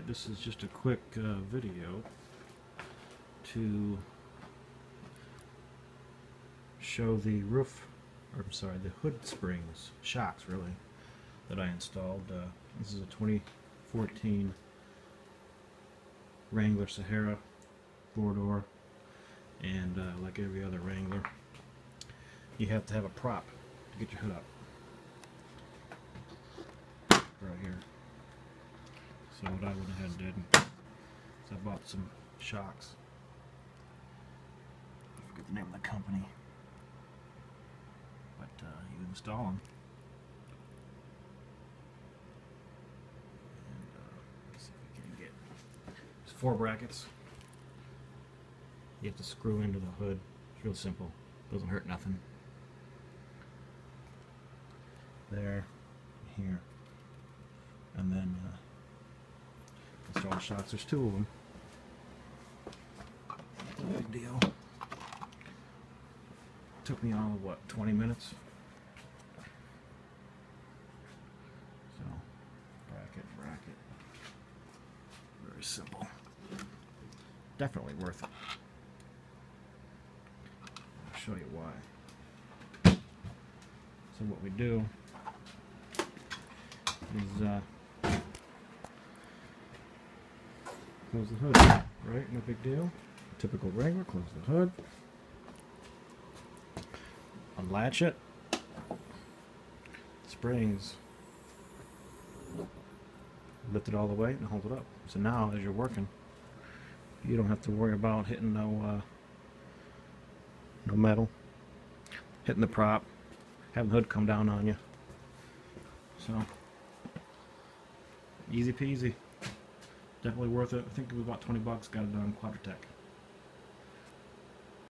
Alright, this is just a quick video to show the roof, or I'm sorry, the hood springs, shocks really, that I installed. This is a 2014 Wrangler Sahara 4-door, and like every other Wrangler, you have to have a prop to get your hood up. Right here. So what I went ahead and did is I bought some shocks. I forget the name of the company, but you install them. And let's see if we can get. There's 4 brackets. You have to screw into the hood. It's real simple. Doesn't hurt nothing. There, here, and then install the shocks. There's 2 of them. No big deal. Took me all of what, 20 minutes? So, bracket. Very simple. Definitely worth it. I'll show you why. So what we do is close the hood, right? No big deal. Typical Wrangler, close the hood. Unlatch it. Springs. Lift it all the way and hold it up. So now, as you're working, you don't have to worry about hitting no metal, hitting the prop, having the hood come down on you. So, easy peasy. Definitely worth it. I think it was about 20 bucks. Got it done. Quadratech.